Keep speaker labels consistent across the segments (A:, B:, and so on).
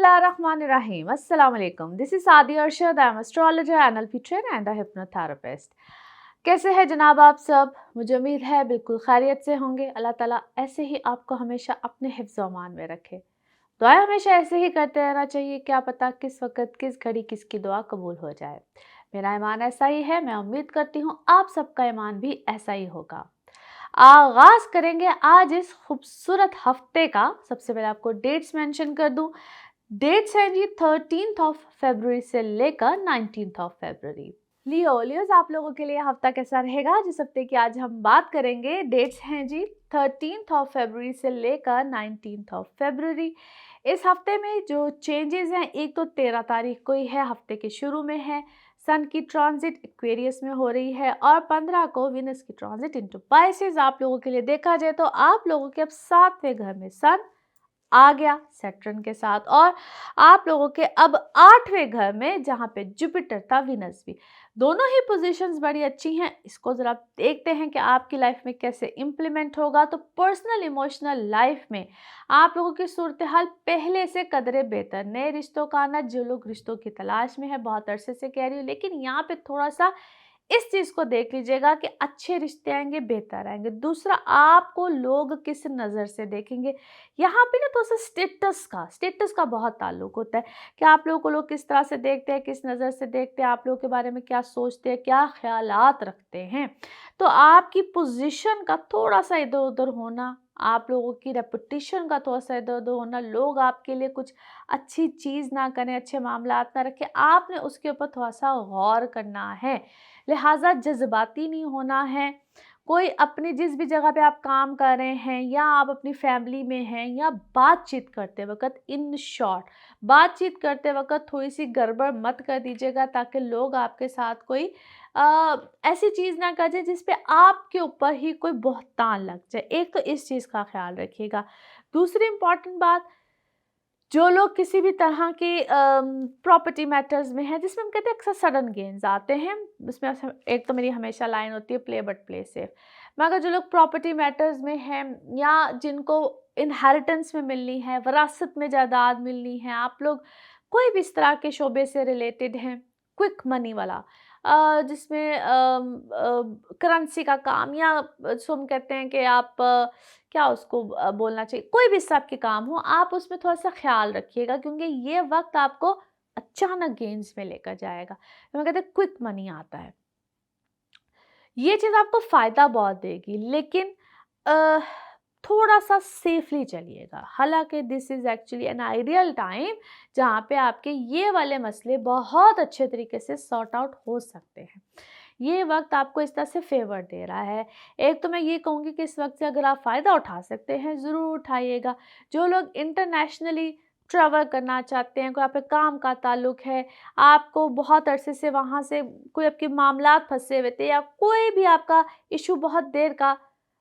A: Bismillahirrahmanirrahim. Assalamu alaikum. This is Sadia Arshad. I am astrologer, NLP trainer and a hypnotherapist. कैसे हैं जनाब आप सब? मुझे उम्मीद है बिल्कुल खैरियत से होंगे। अल्लाह ताला ऐसे ही आपको हमेशा अपने हिफ्ज़ व अमान में रखे। दुआ हमेशा ऐसे ही करते रहना चाहिए, क्या पता किस वक्त किस घड़ी किसकी दुआ कबूल हो जाए। मेरा ईमान ऐसा ही है, मैं उम्मीद करती हूँ आप सबका ईमान भी ऐसा ही होगा। आगाज करेंगे आज इस खूबसूरत हफ्ते का। सबसे पहले आपको डेट्स मेंशन कर दूं। डेट्स हैं जी 13th ऑफ फरवरी से लेकर 19th ऑफ फरवरी। लियोज आप लोगों के लिए हफ्ता कैसा रहेगा, जिस हफ्ते की आज हम बात करेंगे। डेट्स हैं जी 13th ऑफ फरवरी से लेकर 19th ऑफ फरवरी। इस हफ्ते में जो चेंजेस हैं, एक तो 13 तारीख को ही है, हफ्ते के शुरू में है। सन की ट्रांजिट एक्वेरियस में हो रही है और 15 को विनस की ट्रांजिट इनटू पाइसेस। आप लोगों के लिए देखा जाए तो आप लोगों के अब 7वें घर में सन आ गया सैटर्न के साथ, और आप लोगों के अब 8वें घर में जहां पे जुपिटर था, विनस भी। दोनों ही पोजीशंस बड़ी अच्छी हैं। इसको जरा देखते हैं कि आपकी लाइफ में कैसे इम्प्लीमेंट होगा। तो पर्सनल इमोशनल लाइफ में आप लोगों की सूरत हाल पहले से कदरे बेहतर। नए रिश्तों का आना, जो लोग रिश्तों की तलाश में है, बहुत अरसे से कह रही हूँ, लेकिन यहाँ पे थोड़ा सा इस चीज को देख लीजिएगा कि अच्छे रिश्ते आएंगे, बेहतर आएंगे। दूसरा, आपको लोग किस नजर से देखेंगे, यहाँ पे ना थोड़ा सा स्टेटस का बहुत ताल्लुक होता है कि आप लोगों को लोग किस तरह से देखते हैं, किस नज़र से देखते हैं, आप लोगों के बारे में क्या सोचते हैं, क्या ख्यालात रखते हैं। तो आपकी पोजीशन का थोड़ा सा इधर उधर होना, आप लोगों की रेपुटेशन का थोड़ा सा इधर उधर होना, लोग आपके लिए कुछ अच्छी चीज़ ना करें, अच्छे मामलात ना रखें, आपने उसके ऊपर थोड़ा सा गौर करना है। लिहाजा जज्बाती नहीं होना है। कोई अपनी जिस भी जगह पे आप काम कर रहे हैं, या आप अपनी फैमिली में हैं, या बातचीत करते वक्त, इन शॉर्ट बातचीत करते वक्त थोड़ी सी गड़बड़ मत कर दीजिएगा, ताकि लोग आपके साथ कोई ऐसी चीज़ ना कर जाए जिस पे आपके ऊपर ही कोई बहतान लग जाए। एक तो इस चीज़ का ख्याल रखिएगा। दूसरी इम्पॉर्टेंट बात, जो लोग किसी भी तरह के प्रॉपर्टी मैटर्स में हैं, जिसमें हम कहते हैं अक्सर सडन गेन्स आते हैं, उसमें एक तो मेरी हमेशा लाइन होती है प्ले बट प्ले सेफ। मगर जो लोग प्रॉपर्टी मैटर्स में हैं, या जिनको इनहेरिटेंस में मिलनी है, विरासत में जायदाद मिलनी है, आप लोग कोई भी इस तरह के शोबे से रिलेटेड हैं, क्विक मनी वाला, जिसमें करेंसी का काम, या सो हम कहते हैं कि आप क्या उसको बोलना चाहिए, कोई भी सब के काम हो, आप उसमें थोड़ा सा ख्याल रखिएगा, क्योंकि ये वक्त आपको अचानक गेन्स में लेकर जाएगा। तो मैं कहते हैं क्विक मनी आता है, ये चीज़ आपको फ़ायदा बहुत देगी, लेकिन अ, थोड़ा सा सेफली चलिएगा। हालांकि this is actually an ideal time जहाँ पे आपके ये वाले मसले बहुत अच्छे तरीके से सॉर्ट आउट हो सकते हैं। ये वक्त आपको इस तरह से फेवर दे रहा है। एक तो मैं ये कहूँगी कि इस वक्त से अगर आप फ़ायदा उठा सकते हैं, ज़रूर उठाइएगा। जो लोग इंटरनेशनली ट्रैवल करना चाहते हैं, कोई आप पे काम का ताल्लुक है, आपको बहुत अरसे से वहाँ से कोई आपके मामलात फंसे हुए थे, या कोई भी आपका इशू बहुत देर का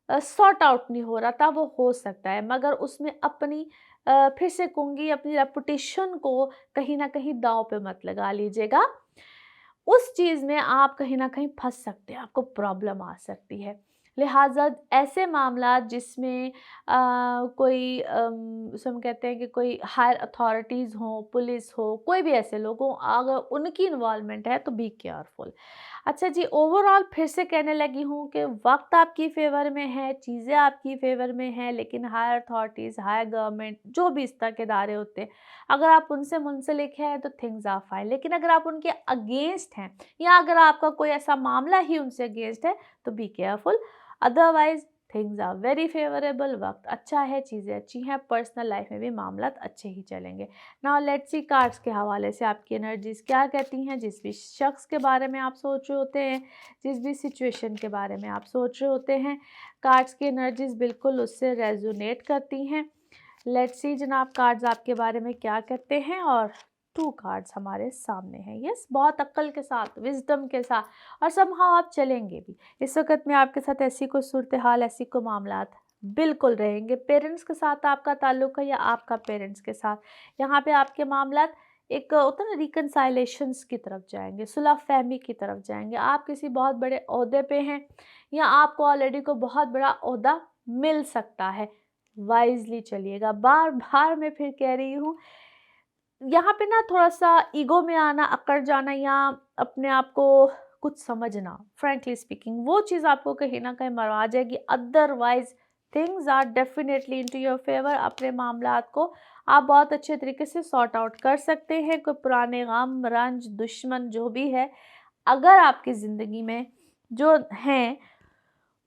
A: सॉर्ट आउट नहीं हो रहा था, वो हो सकता है, मगर उसमें अपनी फिर से कहूँगी, अपनी रेपुटेशन को कहीं ना कहीं दांव पे मत लगा लीजिएगा। उस चीज़ में आप कहीं ना कहीं फंस सकते हैं, आपको प्रॉब्लम आ सकती है। लिहाजा ऐसे मामला जिसमें कोई उसे हम कहते हैं कि कोई हायर अथॉरिटीज़ हों, पुलिस हो, कोई भी ऐसे लोग हों, अगर उनकी इन्वॉल्वमेंट है तो बी केयरफुल। अच्छा जी, ओवरऑल फिर से कहने लगी हूँ कि वक्त आपकी फेवर में है, चीज़ें आपकी फेवर में हैं, लेकिन हायर अथॉरिटीज़, हायर गवर्नमेंट, जो भी इस तरह के इदारे होते हैं, अगर आप उनसे मुंसलिक हैं तो थिंग्स आर फाइन। लेकिन अगर आप उनके अगेंस्ट हैं, या अगर आपका कोई ऐसा मामला ही उनसे अगेंस्ट है, तो be careful. Otherwise things are very favourable. वक्त अच्छा है, चीज़ें अच्छी हैं, पर्सनल लाइफ में भी मामला अच्छे ही चलेंगे। नाउ लेट्स सी कार्ड्स के हवाले से आपकी एनर्जीज क्या कहती हैं। जिस भी शख्स के बारे में आप सोच रहे होते हैं, जिस भी सिचुएशन के बारे में आप सोच रहे होते हैं, कार्ड्स की एनर्जीज बिल्कुल उससे रेजोनेट करती हैं। लेट्स सी जनाब, कार्ड्स आपके बारे में क्या कहते हैं। और 2 कार्ड्स हमारे सामने हैं। यस, बहुत अक्ल के साथ, विजडम के साथ, और समहाउ आप चलेंगे भी। इस वक्त में आपके साथ ऐसी कोई सूरत हाल, ऐसी कोई मामलात बिल्कुल रहेंगे। पेरेंट्स के साथ आपका ताल्लुक है, या आपका पेरेंट्स के साथ, यहाँ पे आपके मामलात एक होता है ना, रिकनसाइलेशंस की तरफ जाएंगे, सुलह फहमी की तरफ जाएंगे। आप किसी बहुत बड़े ओहदे पे हैं, या आपको ऑलरेडी को बहुत बड़ा ओहदा मिल सकता है। वाइजली चलिएगा। बार बार मैं फिर कह रही हूँ, यहाँ पे ना थोड़ा-सा ईगो में आना, अकड़ जाना या अपने आप को कुछ समझना, फ्रैंकली स्पीकिंग, वो चीज़ आपको कहीं न कहीं मरवा जाएगी। Otherwise things are definitely into your favour. अपने मामलात को आप बहुत अच्छे तरीके से सॉर्ट आउट कर सकते हैं। कोई पुराने गम, रंज, दुश्मन जो भी है, अगर आपकी ज़िंदगी में जो हैं,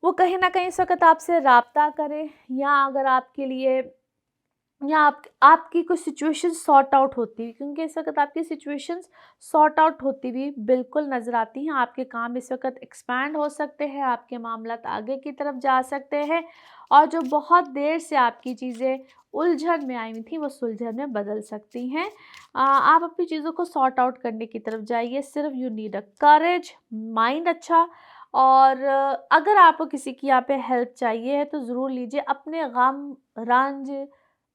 A: वो कहीं न कहीं इस वक़्त आपसे राब्ता करें, या अगर आपके लिए या आपकी कुछ सिचुएशन सॉर्ट आउट होती हुई, क्योंकि इस वक़्त आपकी सिचुएशंस सॉर्ट आउट होती हुई बिल्कुल नज़र आती हैं। आपके काम इस वक़्त एक्सपैंड हो सकते हैं, आपके मामलात आगे की तरफ जा सकते हैं, और जो बहुत देर से आपकी चीज़ें उलझन में आई हुई थी, वो सुलझन में बदल सकती हैं। आप अपनी चीज़ों को सॉर्ट आउट करने की तरफ जाइए। सिर्फ़ you need a courage, mind अच्छा, और अगर आपको किसी की यहाँ पे हेल्प चाहिए है तो ज़रूर लीजिए। अपने गम, रंज,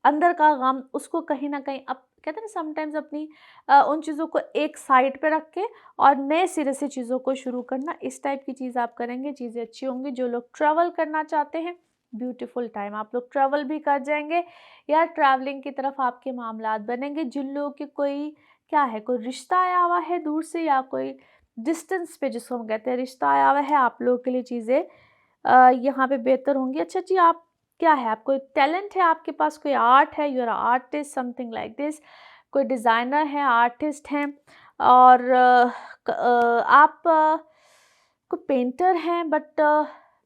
A: अंदर का गम, उसको कहीं न कहीं अब कहते हैं ना, समटाइम्स अपनी उन चीज़ों को एक साइड पे रख के और नए सिरे से चीज़ों को शुरू करना, इस टाइप की चीज़ आप करेंगे, चीज़ें अच्छी होंगी। जो लोग ट्रैवल करना चाहते हैं, ब्यूटीफुल टाइम, आप लोग ट्रैवल भी कर जाएँगे, या ट्रैवलिंग की तरफ आपके मामलात बनेंगे। जिन लोगों के कोई क्या है, कोई रिश्ता आया हुआ है दूर से, या कोई डिस्टेंस पे जिसको हम कहते हैं रिश्ता आया हुआ है, आप लोगों के लिए चीज़ें यहाँ पे बेहतर होंगी। अच्छा जी, आप क्या है, आप कोई टैलेंट है, आपके पास कोई आर्ट है, you are artist, something like this, कोई डिज़ाइनर है, आर्टिस्ट हैं, और आप कोई पेंटर हैं, but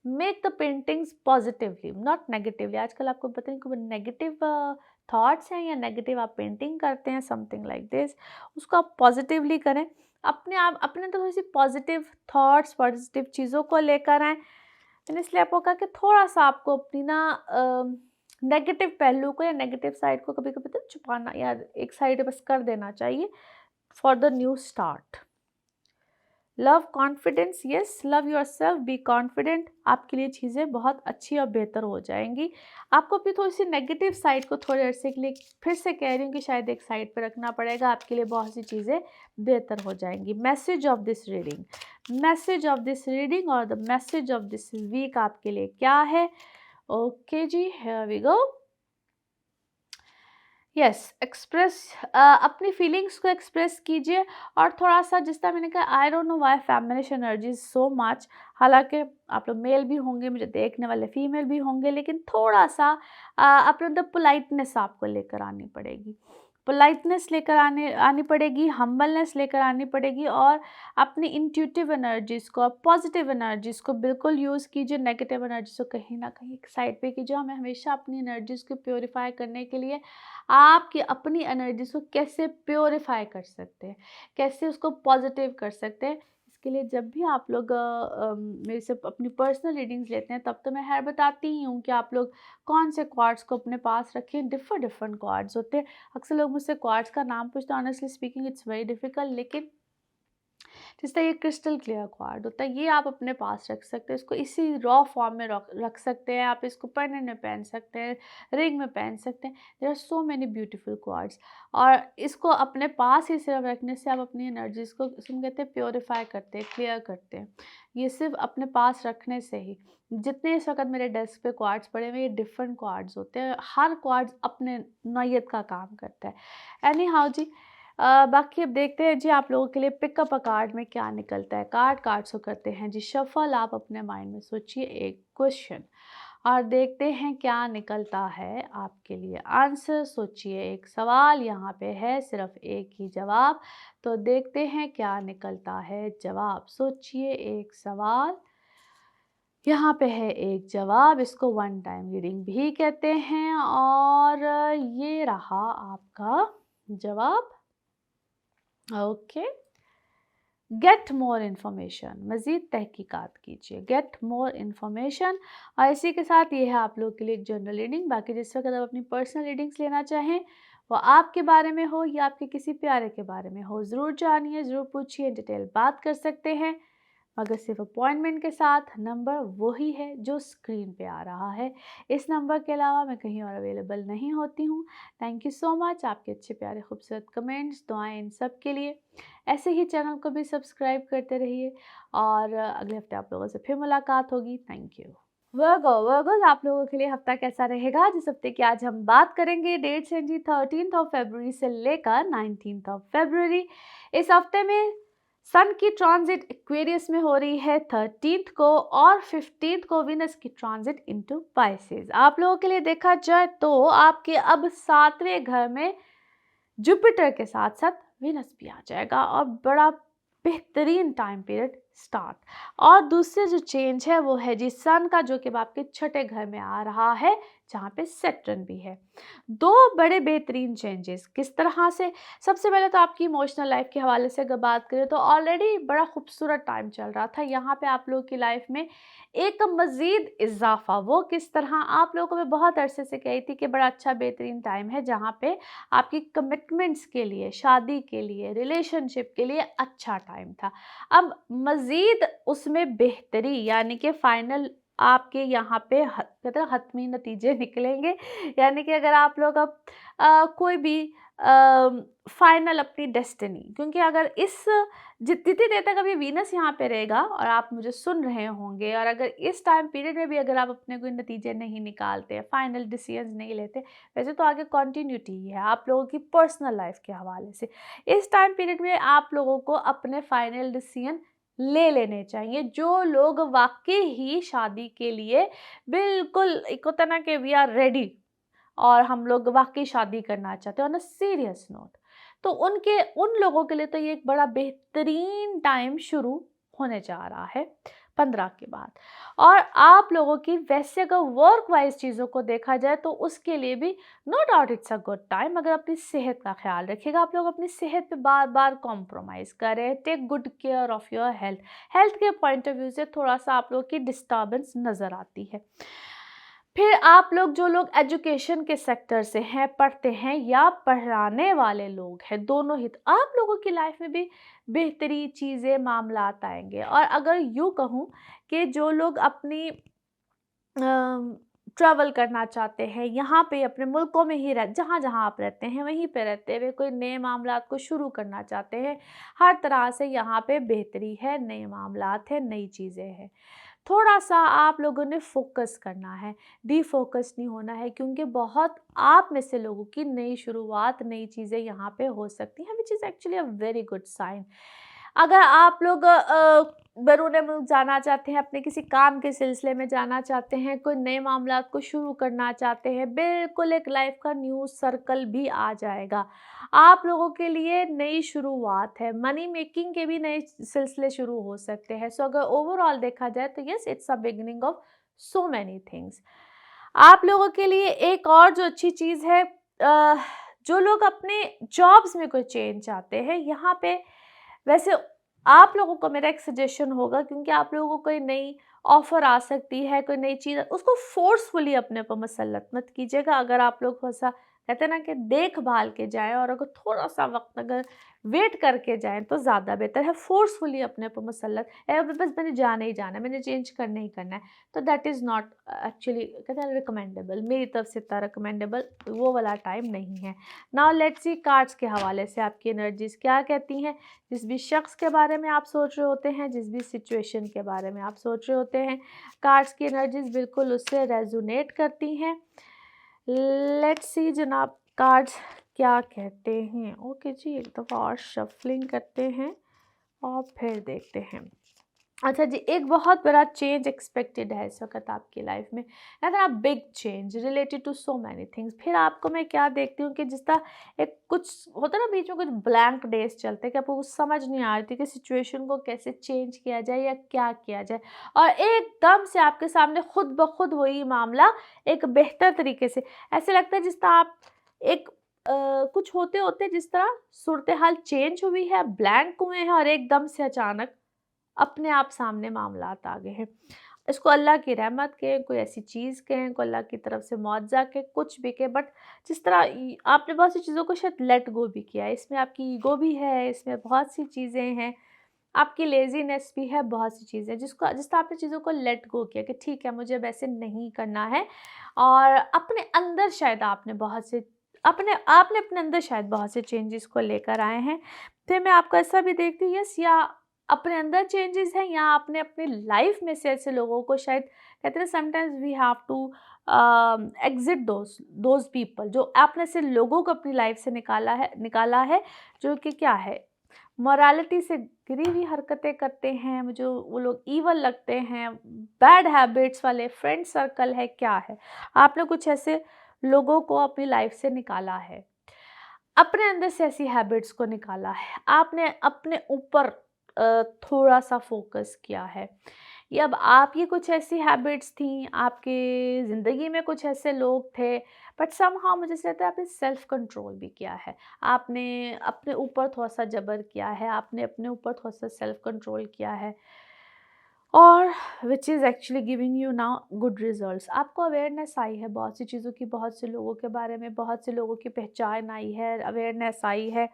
A: make the paintings positively, not negatively. आजकल आपको पता नहीं कोई नेगेटिव थॉट्स हैं, या नेगेटिव आप पेंटिंग करते हैं, समथिंग लाइक दिस, उसको आप पॉजिटिवली करें। अपने आप अपने अंदर थोड़ी सी पॉजिटिव थॉट्स, पॉजिटिव चीज़ों को लेकर आएँ। मैंने इसलिए आपको कहा कि थोड़ा-सा आपको अपनी ना नेगेटिव पहलू को या नेगेटिव साइड को कभी-कभी तो छुपाना, या एक साइड बस कर देना चाहिए for the new start. Love confidence, yes, love yourself, be confident, आपके लिए चीज़ें बहुत अच्छी और बेहतर हो जाएँगी। आपको अपनी थोड़ी-सी नेगेटिव साइड को थोड़े अरसे के लिए, फिर से कह रही हूँ कि शायद एक साइड पे रखना पड़ेगा, आपके लिए बहुत सी चीज़ें बेहतर हो जाएँगी। Message of this reading, message of this reading और the message of this week आपके लिए क्या है? ओके जी, here we go. Yes, express, अपनी फीलिंग्स को एक्सप्रेस कीजिए, और थोड़ा-सा, जिस तरह मैंने कहा, I don't know why feminine energies so much, हालाँकि आप लोग मेल भी होंगे, मुझे देखने वाले फीमेल भी होंगे, लेकिन थोड़ा-सा अपने अंदर पोलाइटनेस आपको लेकर आनी पड़ेगी। पोलाइटनेस लेकर आनी पड़ेगी, हम्बलनेस लेकर आनी पड़ेगी, और अपनी इंट्यूटिव एनर्जीज़ को, पॉजिटिव एनर्जीज़ को बिल्कुल यूज़ कीजिए। नेगेटिव एनर्जीज़ को कहीं न कहीं एक साइड पे कीजिए। हमें हमेशा अपनी एनर्जीज़ को प्यूरिफ़ाई करने के लिए आपकी अपनी एनर्जीज़ को कैसे प्योरीफाई कर सकते हैं, कैसे उसको पॉजिटिव कर सकते हैं, इसके लिए जब भी आप लोग मेरे से अपनी पर्सनल रीडिंग्स लेते हैं, तब तो मैं हर बताती ही हूँ कि आप लोग कौन से क्वार्ट्स को अपने पास रखें। डिफरेंट क्वार्ट्स होते हैं। अक्सर लोग मुझसे क्वार्ट्स का नाम पूछते हैं, honestly speaking it's very difficult, लेकिन जिस तरह ये क्रिस्टल क्लियर क्वार्ट होता है, ये आप अपने पास रख सकते हैं। इसको इसी रॉ फॉर्म में रख सकते हैं। आप इसको पेंडेंट में पहन सकते हैं, रिंग में पहन सकते हैं। There are so many beautiful quartz, और इसको अपने पास ही सिर्फ रखने से आप अपनी एनर्जीज को, इसको कहते हैं, प्योरीफाई करते हैं, क्लियर करते हैं। ये सिर्फ अपने पास रखने से ही। जितने इस वक्त मेरे डेस्क पे क्वार्ट्स पड़े हुए, ये डिफरेंट क्वार्ट्स होते हैं। हर क्वार्ट्स अपने नौयत का काम करता है। एनी हाउ जी, बाकी अब देखते हैं जी आप लोगों के लिए पिकअप अ कार्ड में क्या निकलता है। कार्ड्स को करते हैं जी शफल। आप अपने माइंड में सोचिए एक क्वेश्चन, और देखते हैं क्या निकलता है आपके लिए आंसर। सोचिए एक सवाल, यहाँ पे है सिर्फ एक ही जवाब, तो देखते हैं क्या निकलता है जवाब। सोचिए एक सवाल, यहाँ पे है एक जवाब। इसको वन टाइम रीडिंग भी कहते हैं, और ये रहा आपका जवाब। ओके, गेट मोर इन्फॉर्मेशन, मज़ीद तहकीकात कीजिए, गेट मोर इन्फॉर्मेशन। और इसी के साथ ये है आप लोग के लिए एक जनरल रीडिंग। बाकी जिस वक्त आप अपनी पर्सनल रीडिंग्स लेना चाहें, वो आपके बारे में हो या आपके किसी प्यारे के बारे में हो, ज़रूर जानिए, ज़रूर पूछिए, डिटेल बात कर सकते हैं, मगर सिर्फ अपॉइंटमेंट के साथ। नंबर वही है जो स्क्रीन पे आ रहा है। इस नंबर के अलावा मैं कहीं और अवेलेबल नहीं होती हूँ। थैंक यू सो मच, आपके अच्छे प्यारे खूबसूरत कमेंट्स, दुआएं, इन सब के लिए। ऐसे ही चैनल को भी सब्सक्राइब करते रहिए, और अगले हफ्ते आप लोगों से फिर मुलाकात होगी। Thank you. वर्गोस आप लोगों के लिए हफ्ता कैसा रहेगा? जिस हफ्ते की आज हम बात करेंगे, डेट्स हैं जी 13 फरवरी से लेकर 19 फरवरी। इस हफ्ते में सन की ट्रांजिट एक्वेरियस में हो रही है 13 को, और 15 को विनस की ट्रांजिट इनटू पाइसेस। आप लोगों के लिए देखा जाए तो आपके अब 7वें घर में जुपिटर के साथ साथ विनस भी आ जाएगा, और बड़ा बेहतरीन टाइम पीरियड स्टार्ट। और दूसरे जो चेंज है वो है जी सन का, जो कि आपके 6ठे घर में आ रहा है, जहाँ पे सैटर्न भी है। दो बड़े बेहतरीन चेंजेस किस तरह से? सबसे पहले तो आपकी इमोशनल लाइफ के हवाले से अगर बात करें तो ऑलरेडी बड़ा खूबसूरत टाइम चल रहा था, यहाँ पे आप लोगों की लाइफ में एक मज़ीद इजाफा। वो किस तरह? आप लोगों को मैं बहुत अरसे से कही थी कि बड़ा अच्छा बेहतरीन टाइम है, जहाँ पे आपकी कमिटमेंट्स के लिए, शादी के लिए, रिलेशनशिप के लिए अच्छा टाइम था। अब मज़ीद उसमें बेहतरी, यानी कि फाइनल आपके यहाँ पे कहते हैं हतमी नतीजे निकलेंगे। यानी कि अगर आप लोग अब कोई भी फाइनल अपनी डेस्टिनी, क्योंकि अगर इस जितनी देर तक अभी वीनस यहाँ पे रहेगा और आप मुझे सुन रहे होंगे, और अगर इस टाइम पीरियड में भी अगर आप अपने कोई नतीजे नहीं निकालते, फाइनल डिसीजंस नहीं लेते, वैसे तो आगे कॉन्टीन्यूटी ही है आप लोगों की पर्सनल लाइफ के हवाले से। इस टाइम पीरियड में आप लोगों को अपने फाइनल डिसीजन ले लेने चाहिए। जो लोग वाकई ही शादी के लिए बिल्कुल एक होता ना कि वी आर रेडी, और हम लोग वाकई शादी करना चाहते हैं ऑन अ सीरियस नोट, तो उन लोगों के लिए तो ये एक बड़ा बेहतरीन टाइम शुरू होने जा रहा है 15 के बाद। और आप लोगों की वैसे अगर वर्क वाइज चीज़ों को देखा जाए तो उसके लिए भी no doubt it's a good time. अगर अपनी सेहत का ख्याल रखिएगा, आप लोग अपनी सेहत पे बार बार कॉम्प्रोमाइज़ करें, take good care of your health. Health के पॉइंट ऑफ व्यू से थोड़ा सा आप लोग की डिस्टर्बेंस नज़र आती है। फिर आप लोग जो लोग एजुकेशन के सेक्टर से हैं, पढ़ते हैं या पढ़ाने वाले लोग हैं, दोनों ही, तो आप लोगों की लाइफ में भी बेहतरी चीज़ें मामलात आएंगे। और अगर यूँ कहूँ कि जो लोग अपनी ट्रैवल करना चाहते हैं, यहाँ पे अपने मुल्कों में ही जहाँ जहाँ आप रहते हैं वहीं पे रहते हुए कोई नए मामलात को शुरू करना चाहते हैं, हर तरह से यहाँ पे बेहतरी है, नए मामलात हैं, नई चीज़ें हैं। थोड़ा सा आप लोगों ने फोकस करना है, डीफोकस नहीं होना है, क्योंकि बहुत आप में से लोगों की नई शुरुआत, नई चीज़ें यहाँ पे हो सकती हैं, which is actually a very good sign. अगर आप लोग बैरून मुल्क जाना चाहते हैं, अपने किसी काम के सिलसिले में जाना चाहते हैं, कोई नए मामलात को शुरू करना चाहते हैं, बिल्कुल एक लाइफ का न्यू सर्कल भी आ जाएगा। आप लोगों के लिए नई शुरुआत है, मनी मेकिंग के भी नए सिलसिले शुरू हो सकते हैं। सो अगर ओवरऑल देखा जाए तो yes, it's a beginning of so many things. आप लोगों के लिए एक और जो अच्छी चीज़ है, जो लोग अपने जॉब्स में कोई चेंज चाहते हैं, यहाँ पे वैसे आप लोगों को मेरा एक सजेशन होगा, क्योंकि आप लोगों को कोई नई ऑफ़र आ सकती है, कोई नई चीज़, उसको फ़ोर्सफुली अपने ऊपर मसलत मत कीजिएगा। अगर आप लोग थोड़ा-सा कहते हैं ना कि देखभाल के जाएँ, और अगर थोड़ा-सा वक़्त अगर वेट करके जाएँ तो ज़्यादा बेहतर है। फ़ोर्सफुली अपने ऊपर मसलत बस मैंने जाना ही जाना है, मैंने चेंज करना ही करना है, तो दैट इज़ नॉट एक्चुअली कहते हैं रिकमेंडेबल, मेरी तरफ से इतना रिकमेंडेबल वो वाला टाइम नहीं है। नाउ लेट्स सी कार्ड्स के हवाले से आपकी एनर्जीज़ क्या कहती हैं। जिस भी शख्स के बारे में आप सोच रहे होते हैं, जिस भी सिचुएशन के बारे में आप सोच रहे होते हैं, कार्ड्स की एनर्जीज़ बिल्कुल उससे रेजोनेट करती हैं। लेट्स सी जनाब, कार्ड्स क्या कहते हैं। ओके जी, एक दफ़ा और शफलिंग करते हैं और फिर देखते हैं। अच्छा जी, एक बहुत बड़ा चेंज एक्सपेक्टेड है इस वक्त आपकी लाइफ में, अगर आप big change related to so many things. फिर आपको मैं क्या देखती हूँ कि जिस तरह एक कुछ होता है ना, बीच में कुछ ब्लैंक डेज चलते हैं कि आपको कुछ समझ नहीं आ रही थी कि सिचुएशन को कैसे चेंज किया जाए या क्या किया जाए, और एकदम से आपके सामने खुद ब खुद वही मामला एक बेहतर तरीके से ऐसे लगता है जिस तरह आप एक कुछ होते होते जिस तरह सूरत हाल चेंज हुई है, ब्लैंक हुए हैं, और एकदम से अचानक अपने आप सामने मामलात आ गए हैं। इसको अल्लाह की रहमत कहें, कोई ऐसी चीज़ कहें, कोई अल्लाह की तरफ से मुआवजा कहें, कुछ भी कहें, बट जिस तरह आपने बहुत सी चीज़ों को शायद लेट गो भी किया है, इसमें आपकी ईगो भी है, इसमें बहुत सी चीज़ें हैं, आपकी लेज़ीनेस भी है, बहुत सी चीज़ें जिसको जिस तरह आपने चीज़ों को लेट गो किया कि ठीक है मुझे वैसे नहीं करना है, और अपने अंदर शायद आपने अपने अंदर शायद बहुत से चेंजेस को लेकर आए हैं। फिर मैं आपको ऐसा भी देखती हूँ, यस, या अपने अंदर चेंजेस हैं या आपने अपनी लाइफ में से ऐसे लोगों को, शायद कहते हैं sometimes we have to exit those people, जो आपने ऐसे लोगों को अपनी लाइफ से निकाला है जो कि क्या है, मोरालिटी से गिरी हुई हरकतें करते हैं, मुझे वो लोग ईवल लगते हैं, बैड हैबिट्स वाले फ्रेंड सर्कल है, क्या है, आपने कुछ ऐसे लोगों को अपनी लाइफ से निकाला है, अपने अंदर से ऐसी हैबिट्स को निकाला है, आपने अपने ऊपर थोड़ा सा फोकस किया है, या अब आप ये कुछ ऐसी हैबिट्स थी, आपके ज़िंदगी में कुछ ऐसे लोग थे, बट समहाउ मुझे ऐसा लगता है आपने सेल्फ कंट्रोल भी किया है, आपने अपने ऊपर थोड़ा सा जबर किया है, आपने अपने ऊपर थोड़ा सा सेल्फ कंट्रोल किया है, और विच is actually giving you now good results. आपको अवेयरनेस आई है बहुत सी चीज़ों की, बहुत से लोगों के बारे में, बहुत से लोगों की पहचान आई है, अवेयरनेस आई है,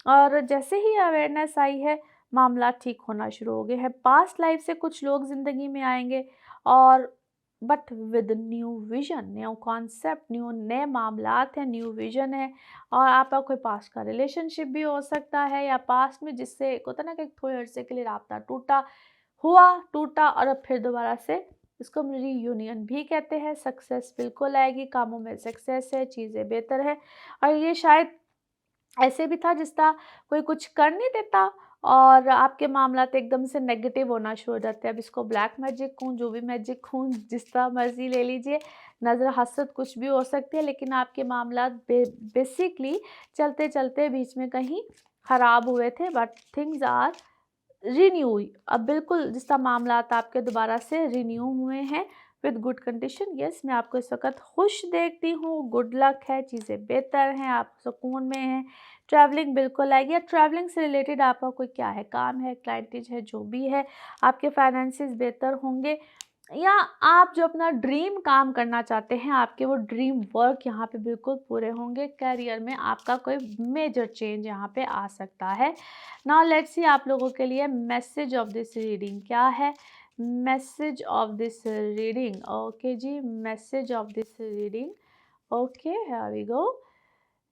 A: और जैसे ही अवेयरनेस आई है मामला ठीक होना शुरू हो गए हैं। पास्ट लाइफ से कुछ लोग ज़िंदगी में आएंगे, और but with new vision, new concept, नए मामलात हैं, न्यू विजन है, और आपका कोई पास्ट का रिलेशनशिप भी हो सकता है, या पास्ट में जिससे एक होता है ना कि थोड़े अरसे के लिए राब्ता टूटा और अब फिर दोबारा से, इसको हम रीयूनियन भी कहते हैं। सक्सेस बिल्कुल आएगी, कामों में सक्सेस है, चीज़ें बेहतर है, और ये शायद ऐसे भी था जिसका कोई कुछ कर नहीं देता, और आपके मामलात एकदम से नेगेटिव होना शुरू हो जाते हैं। अब इसको ब्लैक मैजिक कहूँ, जो भी मैजिक कहूँ, जिस तरह मर्जी ले लीजिए, नज़र हसद कुछ भी हो सकती है, लेकिन आपके मामलात बेसिकली चलते चलते बीच में कहीं ख़राब हुए थे, बट थिंग्स आर रिन्यू, अब बिल्कुल जिस तरह मामलात आपके दोबारा से रिन्यू हुए हैं विद गुड कंडीशन। यस, मैं आपको इस वक्त खुश देखती हूँ, गुड लक है, चीज़ें बेहतर हैं, आप सुकून में हैं, ट्रैवलिंग बिल्कुल आएगी, या ट्रैवलिंग से रिलेटेड आपका कोई क्या है, काम है, क्लाइंटेज है, जो भी है, आपके फाइनेंसिस बेहतर होंगे, या आप जो अपना ड्रीम काम करना चाहते हैं, आपके वो ड्रीम वर्क यहाँ पे बिल्कुल पूरे होंगे। करियर में आपका कोई मेजर चेंज यहाँ पे आ सकता है। नाउ लेट्स सी आप लोगों के लिए मैसेज ऑफ दिस रीडिंग क्या है। Message of this reading, okay जी, message of this reading, okay, here we go.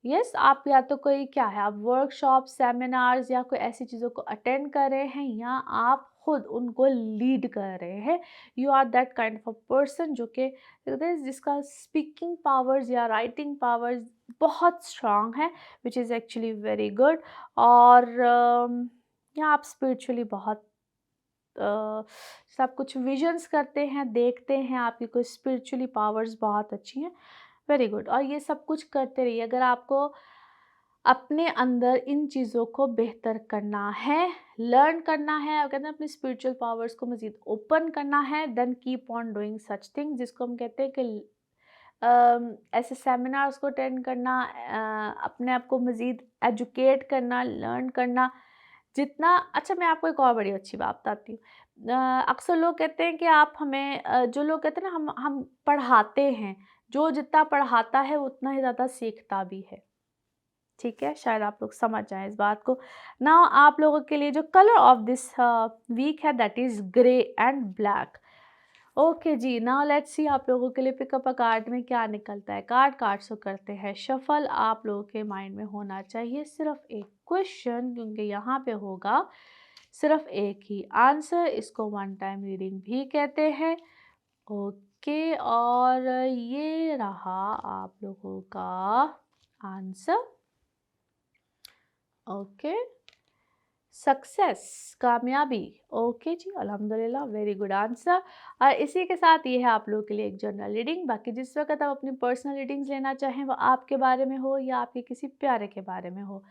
A: Yes, आप या तो कोई क्या है, आप वर्कशॉप, सेमिनार्स या कोई ऐसी चीज़ों को अटेंड कर रहे हैं, या आप खुद उनको लीड कर रहे हैं। You are that kind of a person जो कि जिसका स्पीकिंग पावर्स या राइटिंग पावर्स बहुत स्ट्रांग है, which is actually very good. और या आप स्पिरिचुअली बहुत सब कुछ विजन्स करते हैं, देखते हैं, आपकी कोई स्पिरिचुअली पावर्स बहुत अच्छी हैं, वेरी गुड। और ये सब कुछ करते रहिए। अगर आपको अपने अंदर इन चीज़ों को बेहतर करना है, लर्न करना है, अगर अपनी स्पिरिचुअल पावर्स को मज़ीद ओपन करना है, then keep on doing such thing, जिसको हम कहते हैं कि ऐसे सेमिनार्स को अटेंड करना, अपने आप को मज़ीद एजुकेट करना, लर्न करना, जितना अच्छा। मैं आपको एक और बड़ी अच्छी बात बताती हूँ। अक्सर लोग कहते हैं कि आप हमें जो लोग कहते हैं ना, हम पढ़ाते हैं, जो जितना पढ़ाता है उतना ही ज़्यादा सीखता भी है, ठीक है, शायद आप लोग समझ जाएं इस बात को। नाउ आप लोगों के लिए जो कलर ऑफ दिस वीक है, that is grey and black. Okay जी, नाउ लेट्स सी आप लोगों के लिए पिकअप अ कार्ड में क्या निकलता है। कार्ड्स को करते हैं शफल। आप लोगों के माइंड में होना चाहिए सिर्फ एक क्वेश्चन, क्योंकि यहाँ पे होगा सिर्फ एक ही आंसर। इसको वन टाइम रीडिंग भी कहते हैं। ओके, और ये रहा आप लोगों का आंसर। ओके, सक्सेस, कामयाबी। ओके जी, अल्हम्दुलिल्लाह, वेरी गुड आंसर। और इसी के साथ ये है आप लोगों के लिए एक जनरल रीडिंग। बाकी जिस वक्त आप अपनी पर्सनल रीडिंग्स लेना चाहें, वो आपके बारे में हो या आपके किसी प्यारे के बारे में हो,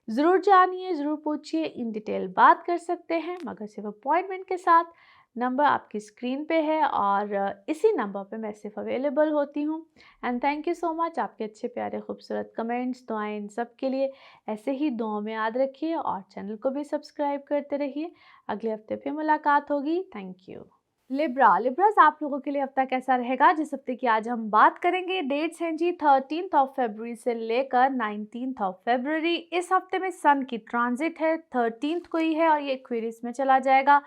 A: ज़रूर जानिए, ज़रूर पूछिए, इन डिटेल बात कर सकते हैं, मगर सिर्फ अपॉइंटमेंट के साथ। नंबर आपकी स्क्रीन पे है, और इसी नंबर पे मैं सिर्फ अवेलेबल होती हूँ। And thank you so much, आपके अच्छे प्यारे खूबसूरत कमेंट्स, दुआएं, इन सब के लिए। ऐसे ही दुआओं में याद रखिए, और चैनल को भी सब्सक्राइब करते रहिए। अगले हफ्ते फिर मुलाकात होगी। Thank you. लिब्रास आप लोगों के लिए हफ्ता कैसा रहेगा, जिस हफ्ते की आज हम बात करेंगे। डेट्स हैं जी 13 फरवरी से लेकर 19 फरवरी। इस हफ्ते में सन की ट्रांजिट है, 13 को ही है, और ये एक्वेरियस में चला जाएगा।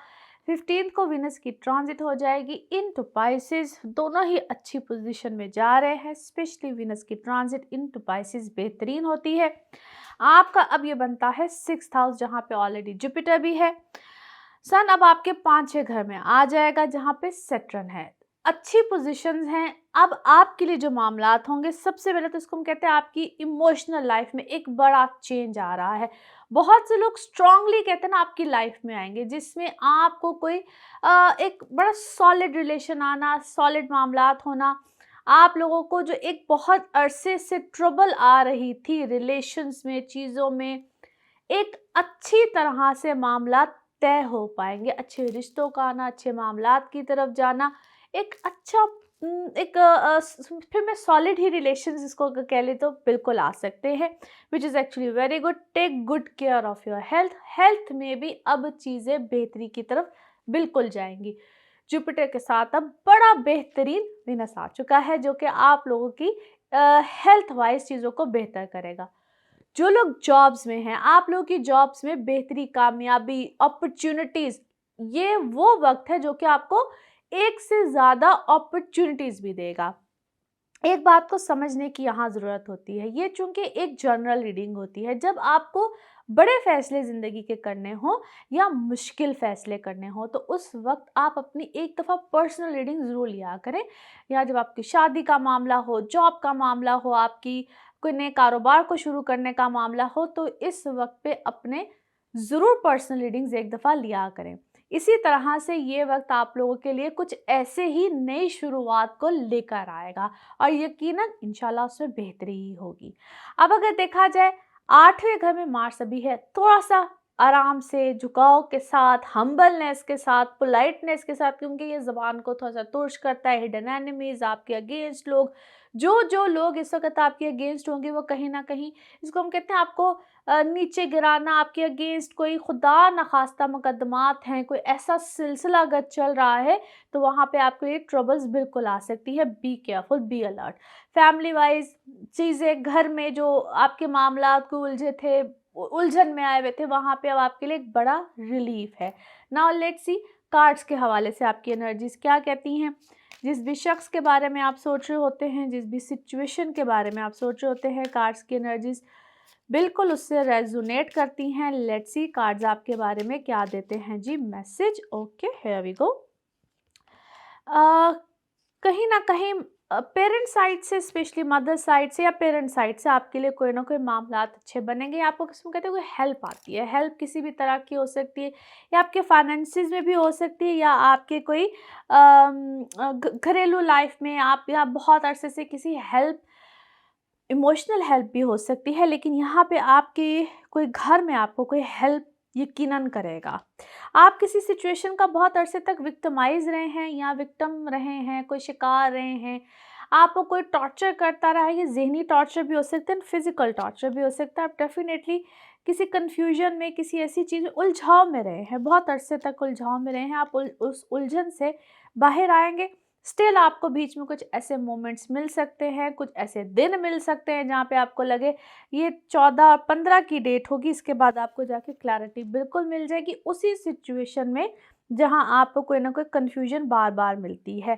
A: 15 को विनस की ट्रांजिट हो जाएगी इनटू पाइसेस। दोनों ही अच्छी पोजीशन में जा रहे हैं, स्पेशली विनस की ट्रांजिट इनटू पाइसेस बेहतरीन होती है। आपका अब ये बनता है 6th हाउस, जहाँ पे ऑलरेडी जुपिटर भी है। सन अब आपके 5-6 घर में आ जाएगा जहाँ पे सैटर्न है, अच्छी पोजीशंस हैं। अब आपके लिए जो मामलात होंगे, सबसे पहले तो इसको हम कहते हैं आपकी इमोशनल लाइफ में एक बड़ा चेंज आ रहा है। बहुत से लोग स्ट्रांगली कहते हैं ना आपकी लाइफ में आएंगे, जिसमें आपको कोई एक बड़ा सॉलिड रिलेशन आना, सॉलिड मामलात होना। आप लोगों को जो एक बहुत अरसे से ट्रबल आ रही थी रिलेशंस में, चीज़ों में, एक अच्छी तरह से मामला तय हो पाएँगे। अच्छे रिश्तों का आना, अच्छे मामलात की तरफ जाना, एक अच्छा एक फिर मैं सॉलिड ही रिलेशंस इसको कह लें तो बिल्कुल आ सकते हैं, which is actually very good. Take good care of your health. Health में भी अब चीज़ें बेहतरी की तरफ बिल्कुल जाएँगी। जुपिटर के साथ अब बड़ा बेहतरीन विनस आ चुका है, जो कि आप लोगों की हेल्थ वाइज़ चीज़ों को बेहतर करेगा। जो लोग जॉब्स में हैं, आप लोगों की जॉब्स में बेहतरी, कामयाबी, अपॉर्च्युनिटीज़, ये वो वक़्त है जो कि आपको एक से ज़्यादा अपॉर्च्युनिटीज़ भी देगा। एक बात को समझने की यहाँ ज़रूरत होती है, ये चूँकि एक जनरल रीडिंग होती है। जब आपको बड़े फ़ैसले ज़िंदगी के करने हों या मुश्किल फ़ैसले करने हों, तो उस वक़्त आप अपनी एक दफ़ा पर्सनल रीडिंग ज़रूर लिया करें। या जब आपकी शादी का मामला हो, जॉब का मामला हो, आपकी कोई नए कारोबार को शुरू करने का मामला हो, तो इस वक़्त पे अपने ज़रूर पर्सनल रीडिंग्स एक दफ़ा लिया करें। इसी तरह से ये वक़्त आप लोगों के लिए कुछ ऐसे ही नई शुरुआत को लेकर आएगा, और यकीनन इंशाल्लाह उसमें बेहतरी ही होगी। अब अगर देखा जाए, 8वें घर में मार्स अभी है, थोड़ा-सा आराम से, झुकाव के साथ, हम्बलनेस के साथ, पोलाइटनेस के साथ, क्योंकि ये ज़ुबान को थोड़ा-सा तुर्श करता है। हिडन एनिमीज़, आपके अगेंस्ट लोग, जो लोग इस वक़्त आपके अगेंस्ट होंगे, वो कहीं न कहीं, इसको हम कहते हैं, आपको नीचे गिराना, आपके अगेंस्ट कोई खुदा न ख़ास्ता मुकदमात हैं, कोई ऐसा सिलसिला अगर चल रहा है, तो वहाँ पे आपके लिए ट्रबल्स बिल्कुल आ सकती है। Be careful, be alert. Family wise चीज़ें, घर में जो आपके मामलात को उलझे थे, उलझन में आए हुए थे, वहाँ पे अब आपके लिए एक बड़ा रिलीफ है। नाउ लेट्स सी कार्ड्स के हवाले से आपकी एनर्जीज़ क्या कहती हैं। जिस भी शख्स के बारे में आप सोच रहे होते हैं, जिस भी सिचुएशन के बारे में आप सोच रहे होते हैं, कार्ड्स की एनर्जीज़ बिल्कुल उससे रेजोनेट करती हैं। लेट्स सी कार्ड्स आपके बारे में क्या देते हैं जी message. Okay, here we go. कहीं ना कहीं पेरेंट साइड से, स्पेशली मदर साइड से या पेरेंट साइड से, आपके लिए कोई ना कोई मामलात अच्छे बनेंगे। आपको किसमें कहते हैं, कोई हेल्प आती है। हेल्प किसी भी तरह की हो सकती है, या आपके फाइनेंसिस में भी हो सकती है, या आपके कोई घरेलू लाइफ में आप, या बहुत अरसे से किसी हेल्प, इमोशनल हेल्प भी हो सकती है। लेकिन यहाँ पे आपके कोई घर में आपको कोई हेल्प यकीनन करेगा। आप किसी सिचुएशन का बहुत अरसे तक विक्टिमाइज रहे हैं, या विक्टिम रहे हैं, कोई शिकार रहे हैं, आपको कोई टॉर्चर करता रहा है। ये ज़हनी टॉर्चर भी हो सकता है, फिजिकल टॉर्चर भी हो सकता है। आप डेफिनेटली किसी कन्फ्यूजन में, किसी ऐसी चीज़ में, उलझाव में रहे हैं, बहुत अरसे तक उलझाव में रहे हैं। आप उस उलझन से बाहर आएंगे। स्टिल आपको बीच में कुछ ऐसे मोमेंट्स मिल सकते हैं, कुछ ऐसे दिन मिल सकते हैं जहाँ पे आपको लगे, ये 14 और 15 की डेट होगी, इसके बाद आपको जाके क्लैरिटी बिल्कुल मिल जाएगी उसी सिचुएशन में जहाँ आपको कोई ना कोई कन्फ्यूजन बार बार मिलती है।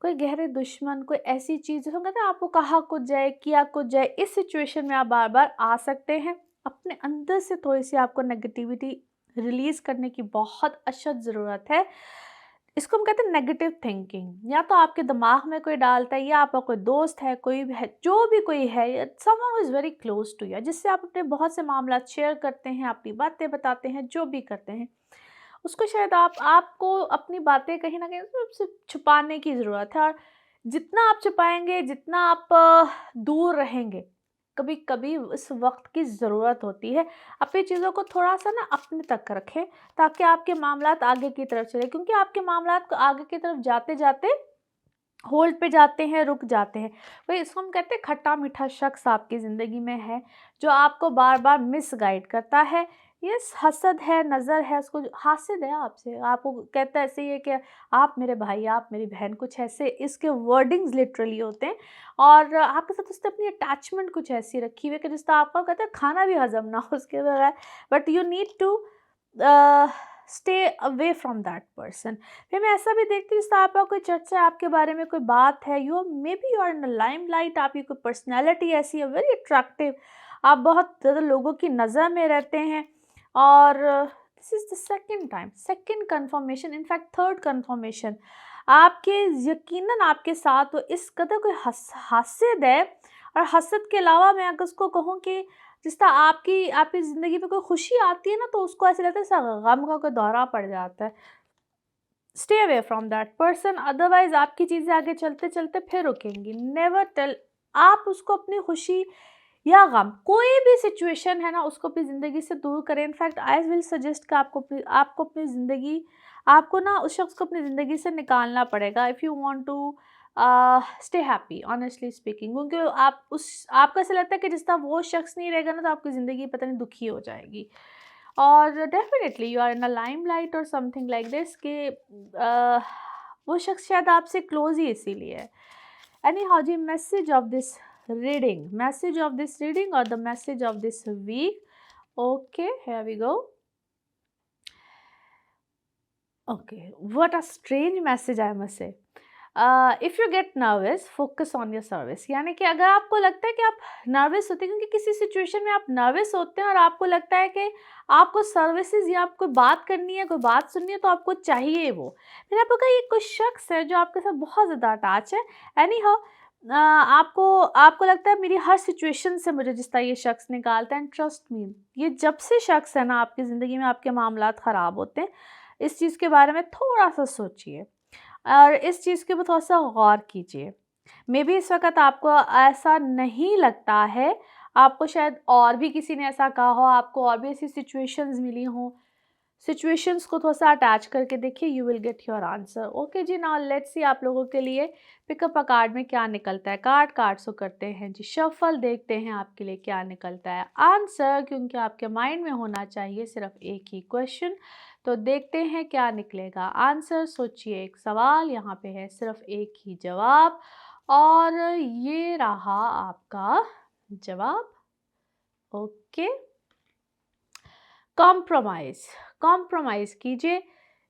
A: कोई गहरे दुश्मन, कोई ऐसी चीज़ जो कहते हैं आपको कहा कुछ जाए, किया कुछ जाए, इस सिचुएशन में आप बार बार आ सकते हैं। अपने अंदर से थोड़ी सी आपको नेगेटिविटी रिलीज़ करने की बहुत अशद ज़रूरत है। इसको हम कहते हैं नेगेटिव थिंकिंग। या तो आपके दिमाग में कोई डालता है, या आपका कोई दोस्त है, कोई भी है, जो भी कोई है, someone who is very close to you, जिससे आप अपने बहुत से मामला शेयर करते हैं, अपनी बातें बताते हैं, जो भी करते हैं, उसको शायद आपको अपनी बातें कहीं न कहीं उससे छुपाने की ज़रूरत है। और जितना आप छुपाएँगे, जितना आप दूर रहेंगे, कभी-कभी इस वक़्त की ज़रूरत होती है। अपनी चीज़ों को थोड़ा-सा ना अपने तक रखें, ताकि आपके मामलात आगे की तरफ चलें, क्योंकि आपके मामलात को आगे की तरफ जाते-जाते होल्ड पे जाते हैं, रुक जाते हैं। वही इसको हम कहते हैं खट्टा-मीठा शख्स आपकी ज़िंदगी में है, जो आपको बार-बार मिसगाइड करता है। यस, हसद है, नज़र है, उसको हासिद है आपसे, आपको कहता है ऐसे ही है कि आप मेरे भाई, आप मेरी बहन, कुछ ऐसे इसके वर्डिंग्स लिटरली होते हैं। और आपके साथ उसने अपनी अटैचमेंट कुछ ऐसी रखी हुई है कि जिस तरह आपका कहता है खाना भी हज़म ना हो उसके बगैर, but you need to stay away from that person. फिर मैं ऐसा भी देखती हूँ, जैसे आपका कोई चर्चा है, आपके बारे में कोई बात है, you may be you are in limelight, आपकी कोई पर्सनैलिटी ऐसी है, वेरी अट्रैक्टिव, आप बहुत ज़्यादा लोगों की नज़र में रहते हैं। और this is the second time, second confirmation, in fact third confirmation आपके, यकीनन आपके साथ वो इस कदर कोई हास्यद है। और हसद के अलावा मैं अगर उसको कहूँ कि जिस तरह आपकी आपकी ज़िंदगी में कोई खुशी आती है ना, तो उसको ऐसा लगता है जैसा गम का कोई दौरा पड़ जाता है। Stay away from that person, otherwise आपकी चीज़ें आगे चलते चलते फिर रुकेंगी। नेवर टेल, आप उसको अपनी खुशी या गम कोई भी सिचुएशन है ना, उसको अपनी ज़िंदगी से दूर करें। इनफैक्ट आई विल सजेस्ट कि आपको अपनी ज़िंदगी, आपको ना उस शख्स को अपनी ज़िंदगी से निकालना पड़ेगा if you want to stay happy, honestly speaking. क्योंकि आपको ऐसा लगता है कि जिस तरह वो शख्स नहीं रहेगा ना, तो आपकी ज़िंदगी पता नहीं दुखी हो जाएगी। और definitely you are in a limelight और समथिंग लाइक दिस कि वो शख्स शायद आपसे क्लोज ही इसीलिए है। एनी हाउ जी, message of this reading or the message of this week. Okay, here we go. Okay, what a strange message I must say. If you get nervous, focus on your service. यानी कि अगर आपको लगता है कि आप nervous होते हैं, क्योंकि किसी सिचुएशन में आप नर्वस होते हैं और आपको लगता है कि आपको सर्विसेज या आपको बात करनी है, कोई बात सुननी है, तो आपको चाहिए वो। मैंने आपको कहा ये कोई शख्स है जो आपके साथ बहुत ज़्यादा अटैच है। एनी हाउ आपको आपको लगता है मेरी हर सिचुएशन से मुझे जिस तरह ये शख्स निकालता है, एंड ट्रस्ट मी, ये जब से शख्स है ना आपकी ज़िंदगी में, आपके मामलात ख़राब होते हैं। इस चीज़ के बारे में थोड़ा सा सोचिए और इस चीज़ के ऊपर थोड़ा सा गौर कीजिए। मे बी इस वक्त आपको ऐसा नहीं लगता है, आपको शायद और भी किसी ने ऐसा कहा हो, आपको और भी ऐसी सिचुएशंस मिली हों। सिचुएशंस को थोड़ा सा अटैच करके देखिए, you will get your answer. Okay जी, नाउ लेट्स सी आप लोगों के लिए पिकअप अ कार्ड में क्या निकलता है। कार्ड्स को करते हैं जी शफल, देखते हैं आपके लिए क्या निकलता है आंसर, क्योंकि आपके माइंड में होना चाहिए सिर्फ एक ही क्वेश्चन। तो देखते हैं क्या निकलेगा आंसर। सोचिए, एक सवाल, यहाँ पे है सिर्फ एक ही जवाब, और ये रहा आपका जवाब। ओके, कॉम्प्रोमाइज़ कीजिए,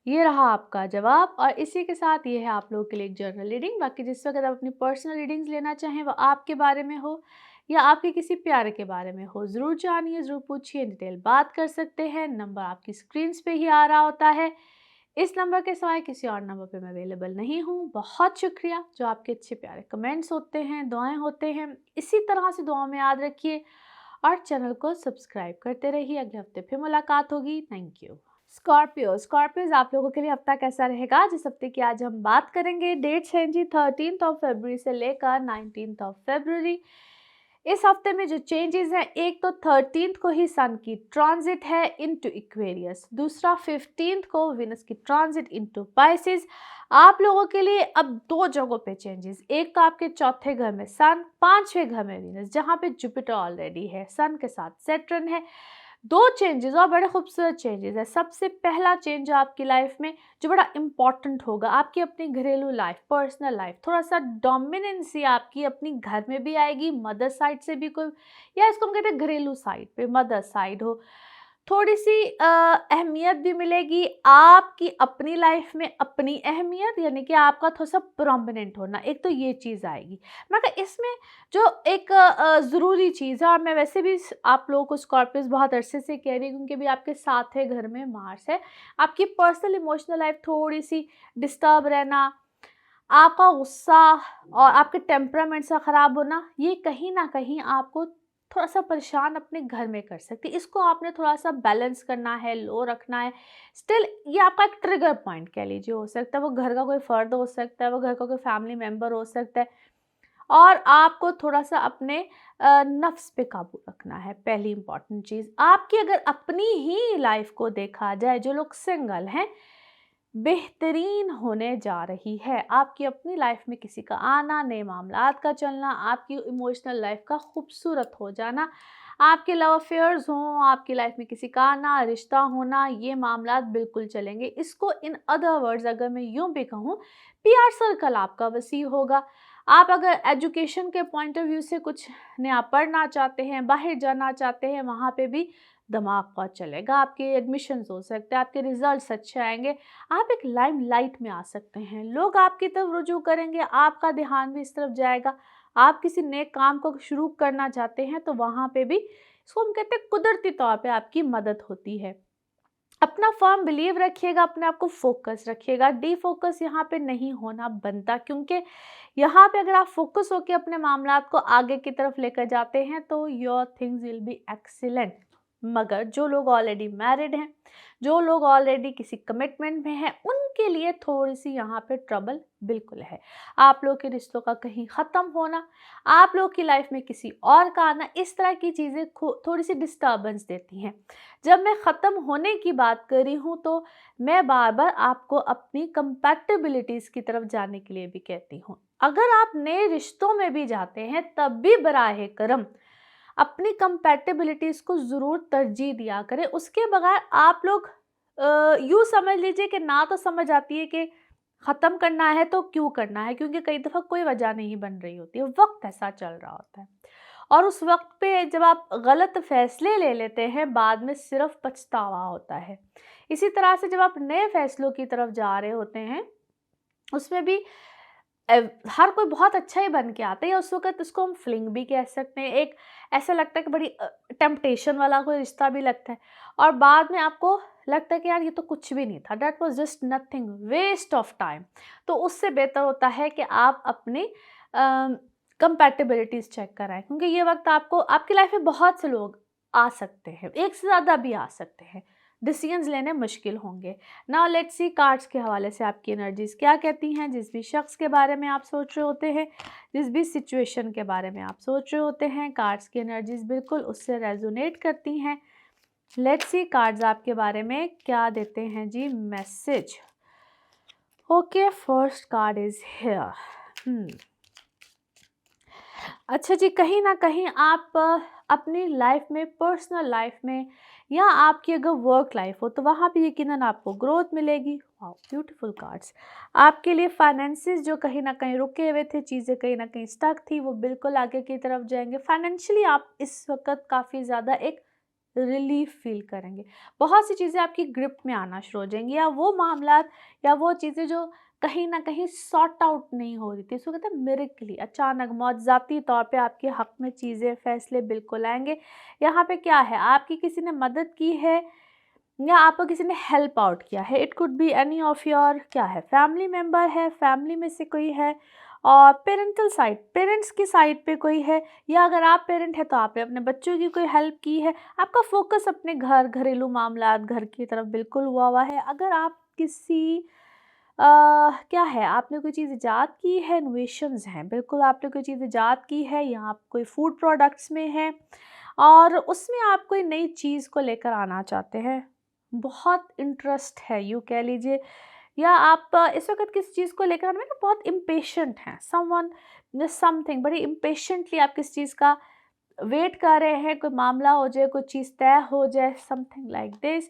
A: ये रहा आपका जवाब। और इसी के साथ ये है आप लोगों के लिए एक जर्नल रीडिंग। बाकी जिस वक्त आप अपनी पर्सनल रीडिंग्स लेना चाहें, वो आपके बारे में हो या आपके किसी प्यारे के बारे में हो, ज़रूर जानिए, ज़रूर पूछिए, डिटेल बात कर सकते हैं। नंबर आपकी स्क्रीन्स पे ही आ रहा होता है। इस नंबर के सिवाय किसी और नंबर पे मैं अवेलेबल नहीं हूँ। बहुत शुक्रिया जो आपके अच्छे प्यारे कमेंट्स होते हैं, दुआएं होते हैं, इसी तरह से दुआओं में याद रखिए और चैनल को सब्सक्राइब करते रहिए। अगले हफ्ते फिर मुलाकात होगी। Thank you. स्कॉर्पियोज आप लोगों के लिए हफ्ता कैसा रहेगा, जिस हफ्ते की आज हम बात करेंगे। डेट्स हैं जी 13 फरवरी से लेकर 19 फरवरी। इस हफ्ते में जो चेंजेस हैं, एक तो 13 को ही सन की ट्रांजिट है इनटू इक्वेरियस, दूसरा 15 को विनस की ट्रांजिट इनटू पाइसेस। आप लोगों के लिए अब दो जगहों पे चेंजेस, एक तो आपके चौथे घर में सन, पांचवें घर में विनस, जहाँ पे जुपिटर ऑलरेडी है, सन के साथ सैटर्न है। दो चेंजेस और बड़े खूबसूरत चेंजेस है। सबसे पहला चेंज आपकी लाइफ में जो बड़ा इंपॉर्टेंट होगा, आपकी अपनी घरेलू लाइफ, पर्सनल लाइफ, थोड़ा सा डोमिनेंसी आपकी अपनी घर में भी आएगी, मदर साइड से भी कोई, या इसको हम कहते हैं घरेलू साइड पे मदर साइड हो, थोड़ी सी अहमियत भी मिलेगी। आपकी अपनी लाइफ में अपनी अहमियत, यानी कि आपका थोड़ा सा प्रोमिनेंट होना, एक तो ये चीज़ आएगी। मगर इसमें जो एक ज़रूरी चीज़ है, और मैं वैसे भी आप लोगों को स्कॉर्पियोस बहुत अरसे से कह रही हूँ, क्योंकि भी आपके साथ है घर में मार्स है, आपकी पर्सनल इमोशनल लाइफ थोड़ी सी डिस्टर्ब रहना, आपका गुस्सा और आपके टेम्परामेंट सा ख़राब होना, ये कहीं ना कहीं आपको थोड़ा सा परेशान अपने घर में कर सकती है। इसको आपने थोड़ा सा बैलेंस करना है, लो रखना है। स्टिल ये आपका एक ट्रिगर पॉइंट कह लीजिए, हो सकता है वो घर का कोई फ़र्द हो सकता है, वो घर का कोई फैमिली मेम्बर हो सकता है, और आपको थोड़ा सा अपने नफ्स पे काबू रखना है। पहली इंपॉर्टेंट चीज़ आपकी, अगर अपनी ही लाइफ को देखा जाए, जो लोग सिंगल हैं, बेहतरीन होने जा रही है। आपकी अपनी लाइफ में किसी का आना, नए मामलात का चलना, आपकी इमोशनल लाइफ का खूबसूरत हो जाना, आपके लव अफेयर्स हों, आपकी लाइफ में किसी का आना, रिश्ता होना, ये मामलात बिल्कुल चलेंगे। इसको इन अदर वर्ड्स अगर मैं यूँ भी कहूँ, पीआर सर्कल आपका वसी होगा। आप अगर एजुकेशन के पॉइंट ऑफ व्यू से कुछ नया पढ़ना चाहते हैं, बाहर जाना चाहते हैं, वहाँ पे भी दिमाग बहुत चलेगा। आपके एडमिशन्स हो सकते हैं, आपके रिजल्ट्स अच्छे आएंगे, आप एक लाइमलाइट में आ सकते हैं, लोग आपकी तरफ रुजू करेंगे, आपका ध्यान भी इस तरफ जाएगा। आप किसी नए काम को शुरू करना चाहते हैं, तो वहाँ पे भी इसको हम कहते हैं कुदरती तौर पे आपकी मदद होती है। अपना फर्म बिलीव रखिएगा, अपने आप को फोकस रखिएगा, डीफोकस यहाँ पे नहीं होना बनता, क्योंकि यहाँ पे अगर आप फोकस होकर अपने मामलात को आगे की तरफ लेकर जाते हैं तो your things will be excellent. मगर जो लोग ऑलरेडी मैरिड हैं, जो लोग ऑलरेडी किसी कमिटमेंट में हैं, उनके लिए थोड़ी सी यहाँ पे ट्रबल बिल्कुल है। आप लोग के रिश्तों का कहीं ख़त्म होना, आप लोग की लाइफ में किसी और का आना, इस तरह की चीज़ें थोड़ी सी डिस्टर्बेंस देती हैं। जब मैं ख़त्म होने की बात कर रही हूँ तो मैं बार बार आपको अपनी कंपैटिबिलिटीज़ की तरफ जाने के लिए भी कहती हूँ। अगर आप नए रिश्तों में भी जाते हैं तब भी बराहे करम अपनी कंपैटिबिलिटीज़ को ज़रूर तरजीह दिया करें। उसके बगैर आप लोग यूँ समझ लीजिए कि ना तो समझ आती है कि ख़त्म करना है तो क्यों करना है, क्योंकि कई दफ़ा कोई वजह नहीं बन रही होती है, वक्त ऐसा चल रहा होता है। और उस वक्त पे जब आप गलत फ़ैसले ले लेते हैं, बाद में सिर्फ पछतावा होता है। इसी तरह से जब आप नए फ़ैसलों की तरफ जा रहे होते हैं, उसमें भी हर कोई बहुत अच्छा ही बन के आता है, या उस वक़्त उसको हम फ्लिंग भी कह सकते हैं। एक ऐसा लगता है कि बड़ी टेम्पटेशन वाला कोई रिश्ता भी लगता है, और बाद में आपको लगता है कि यार ये तो कुछ भी नहीं था, that was just nothing, waste of time. तो उससे बेहतर होता है कि आप अपनी कंपैटिबिलिटीज़ चेक कराएँ, क्योंकि ये वक़्त आपको आपकी लाइफ में बहुत से लोग आ सकते हैं, एक से ज़्यादा भी आ सकते हैं, डिसीजंस लेने मुश्किल होंगे। नाउ लेट्स सी कार्ड्स के हवाले से आपकी एनर्जीज़ क्या कहती हैं। जिस भी शख्स के बारे में आप सोच रहे होते हैं, जिस भी सिचुएशन के बारे में आप सोच रहे होते हैं, कार्ड्स की एनर्जीज़ बिल्कुल उससे रेजोनेट करती हैं। लेट्स सी कार्ड्स आपके बारे में क्या देते हैं जी message. Okay, first card is here. अच्छा जी, कहीं ना कहीं आप अपनी लाइफ में, पर्सनल लाइफ में, या आपकी अगर वर्क लाइफ हो तो वहाँ पे यकीनन आपको ग्रोथ मिलेगी। Wow, beautiful cards. आपके लिए फाइनेंसिस जो कहीं ना कहीं रुके हुए थे, चीज़ें कहीं ना कहीं स्टक थी, वो बिल्कुल आगे की तरफ जाएंगे। फाइनेंशियली आप इस वक्त काफ़ी ज़्यादा एक रिलीफ फील करेंगे। बहुत सी चीज़ें आपकी ग्रिप में आना शुरू हो जाएंगी, या वो मामलात या वो चीज़ें जो कहीं न कहीं सॉर्ट आउट नहीं हो रही थी, इसको कहते हैं मिरेकली, अचानक मौज़ाती तौर पे आपके हक़ में चीज़ें, फ़ैसले बिल्कुल आएँगे। यहाँ पे क्या है, आपकी किसी ने मदद की है या आपको किसी ने हेल्प आउट किया है। It could be any of your क्या है, फैमिली मेंबर है, फैमिली में से कोई है, और पेरेंटल साइड, पेरेंट्स की साइड पे कोई है, या अगर आप पेरेंट हैं तो आपने अपने बच्चों की कोई हेल्प की है। आपका फ़ोकस अपने घर, घरेलू मामलात, घर की तरफ बिल्कुल हुआ है। अगर आप किसी क्या है, आपने कोई चीज़ ईजाद की है, इनोवेशंस हैं, बिल्कुल आपने कोई चीज़ ईजाद की है, या आप कोई फूड प्रोडक्ट्स में हैं और उसमें आप कोई नई चीज़ को लेकर आना चाहते हैं, बहुत इंटरेस्ट है यूँ कह लीजिए, या आप इस वक़्त किसी चीज़ को लेकर आने में ना बहुत इम्पेशेंट हैं, समवन या समथिंग, बड़ी इम्पेशेंटली आप किसी चीज़ का वेट कर रहे हैं, कोई मामला हो जाए, कोई चीज़ तय हो जाए, समथिंग लाइक दिस।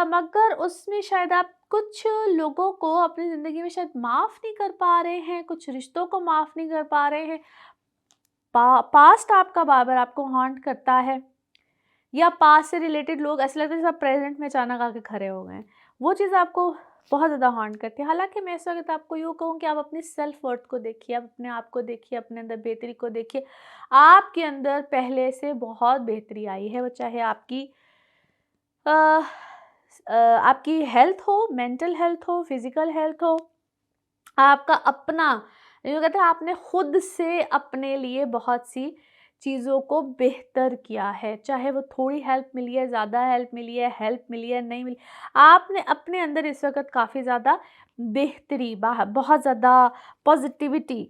A: मगर उसमें शायद आप कुछ लोगों को अपनी ज़िंदगी में शायद माफ़ नहीं कर पा रहे हैं, कुछ रिश्तों को माफ़ नहीं कर पा रहे हैं। पास्ट आपका बार-बार आपको हॉन्ट करता है, या पास्ट से रिलेटेड लोग ऐसा लगता है जैसे आप प्रेज़ेंट में अचानक आके खड़े हो गए हैं। वो चीज़ आपको बहुत ज़्यादा हॉन्ट करती है। हालाँकि मैं इस वक़्त आपको यूँ कहूँ कि आप अपनी सेल्फ वर्थ को देखिए, आप अपने आप को देखिए, अपने अंदर बेहतरी को देखिए। आपके अंदर पहले से बहुत बेहतरी आई है, वो चाहे अ आपकी हेल्थ हो, मेंटल हेल्थ हो, फिज़िकल हेल्थ हो, आपका अपना, यूँ कहते हैं आपने खुद से अपने लिए बहुत सी चीज़ों को बेहतर किया है, चाहे वो थोड़ी हेल्प मिली है, ज़्यादा हेल्प मिली है, नहीं मिली। आपने अपने अंदर इस वक़्त काफ़ी ज़्यादा बेहतरी, बहुत ज़्यादा पॉज़िटिविटी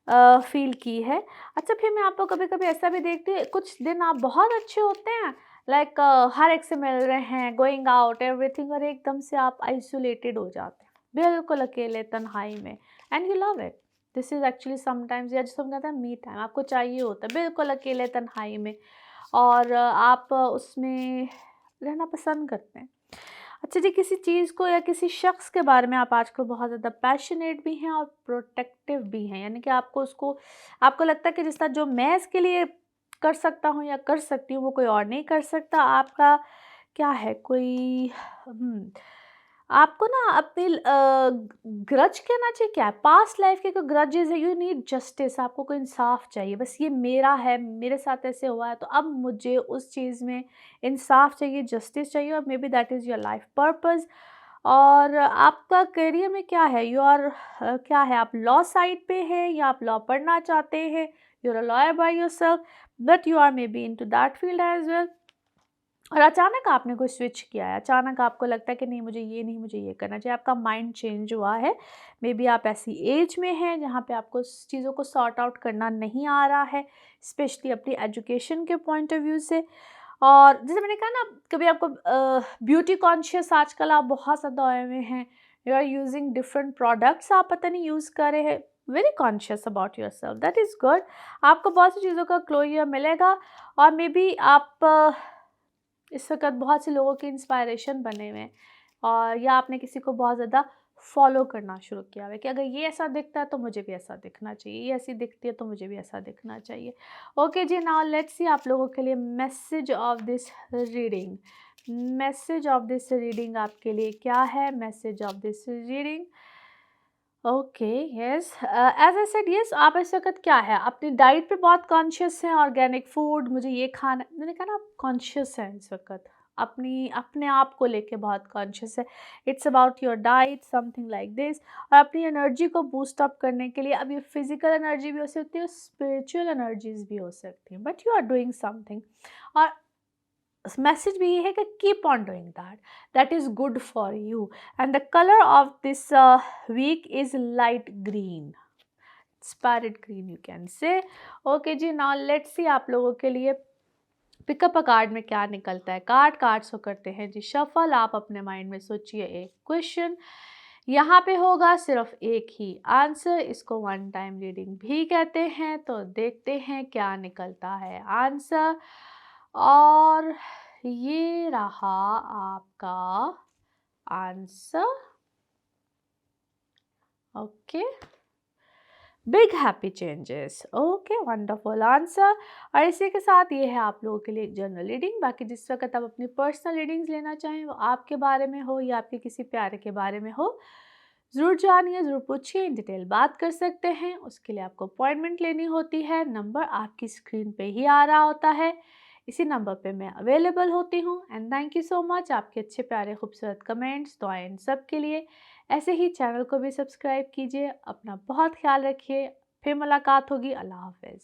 A: फ़ील की है। अच्छा, फिर मैं आपको कभी-कभी ऐसा भी देखती हूँ, कुछ दिन आप बहुत अच्छे होते हैं, लाइक हर एक से मिल रहे हैं, गोइंग आउट एवरीथिंग, और एकदम से आप आइसोलेटेड हो जाते हैं, बिल्कुल अकेले तन्हाई में, and you love it. This is actually sometimes, या जिसको हम कहते हैं मी टाइम, आपको चाहिए होता है बिल्कुल अकेले तन्हाई में, और आप उसमें रहना पसंद करते हैं। अच्छा जी, किसी चीज़ को या किसी शख्स के बारे में आप आजकल बहुत ज़्यादा पैशनेट भी हैं और प्रोटेक्टिव भी हैं, यानी कि आपको उसको, आपको लगता है कि जिस तरह जो मैं इसके लिए कर सकता हूँ या कर सकती हूँ वो कोई और नहीं कर सकता। आपका क्या है, कोई आपको ना अपनी ग्रज कहना चाहिए, क्या है पास्ट लाइफ के कोई ग्रजेस है, यू नीड जस्टिस, आपको कोई इंसाफ चाहिए, बस ये मेरा है, मेरे साथ ऐसे हुआ है तो अब मुझे उस चीज़ में इंसाफ चाहिए, जस्टिस चाहिए, और may be that is your life purpose. और आपका करियर में क्या है, यू आर क्या है, आप लॉ साइड पे हैं या आप लॉ पढ़ना चाहते हैं, you are a lawyer by yourself, but you are may be into that field as well. और अचानक आपने कोई स्विच किया है, अचानक आपको लगता है कि नहीं मुझे ये नहीं, मुझे ये करना चाहिए, आपका माइंड चेंज हुआ है। मे बी आप ऐसी एज में हैं जहाँ पे आपको चीज़ों को सॉर्ट आउट करना नहीं आ रहा है, स्पेशली अपनी एजुकेशन के पॉइंट ऑफ व्यू से। और जैसे मैंने कहा ना, कभी आपको ब्यूटी कॉन्शियस आजकल आप बहुत ज़्यादा हुए हुए हैं, you are using different products, आप पता नहीं यूज़ कर रहे हैं, very conscious about yourself, that is good. आपको बहुत सी चीज़ों का क्लोजर मिलेगा। और मे बी आप इस वक़्त बहुत से लोगों के इंस्पायरेशन बने हुए हैं, और या आपने किसी को बहुत ज़्यादा फॉलो करना शुरू किया हुआ है कि अगर ये ऐसा दिखता है तो मुझे भी ऐसा दिखना चाहिए, ये ऐसी दिखती है तो मुझे भी ऐसा दिखना चाहिए। ओके जी, नाउ लेट्स सी आप लोगों के लिए message of this reading. Message of this reading आपके लिए क्या है? Message of this reading, okay, yes, as I said, yes, आप इस वक्त क्या है, अपनी डाइट पे बहुत कॉन्शियस हैं, ऑर्गेनिक फूड मुझे ये खाना, मैंने कहा ना आप कॉन्शियस हैं इस वक्त, अपनी अपने आप को लेके बहुत कॉन्शियस है। It's about your diet, something like this. और अपनी एनर्जी को बूस्ट अप करने के लिए, अब ये फिजिकल एनर्जी भी हो सकती है, स्पिरिचुअल एनर्जीज भी हो सकती हैं, but you are doing something. और मैसेज भी ये है कि keep on doing that, that is good for you. And the colour of this week is light green, parrot green you can say. Okay जी, नाउ लेट्स सी आप लोगों के लिए पिकअप अ कार्ड में क्या निकलता है। कार्ड्स को करते हैं जी शफल। आप अपने माइंड में सोचिए एक क्वेश्चन, यहाँ पे होगा सिर्फ एक ही आंसर, इसको वन टाइम रीडिंग भी कहते हैं। तो देखते हैं क्या निकलता है आंसर। और ये रहा आपका answer. Okay, big happy changes, okay, wonderful answer. और इसी के साथ ये है आप लोगों के लिए एक जनरल रीडिंग। बाकी जिस वक्त आप अपनी पर्सनल रीडिंग्स लेना चाहें, वो आपके बारे में हो या आपके किसी प्यारे के बारे में हो, ज़रूर जानिए, ज़रूर पूछिए, इन डिटेल बात कर सकते हैं। उसके लिए आपको अपॉइंटमेंट लेनी होती है, नंबर आपकी स्क्रीन पे ही आ रहा होता है, इसी नंबर पे मैं अवेलेबल होती हूँ। And thank you so much आपके अच्छे प्यारे खूबसूरत कमेंट्स, दुआएं, इन सब के लिए। ऐसे ही चैनल को भी सब्सक्राइब कीजिए। अपना बहुत ख्याल रखिए, फिर मुलाकात होगी। अल्लाह हाफ़िज़।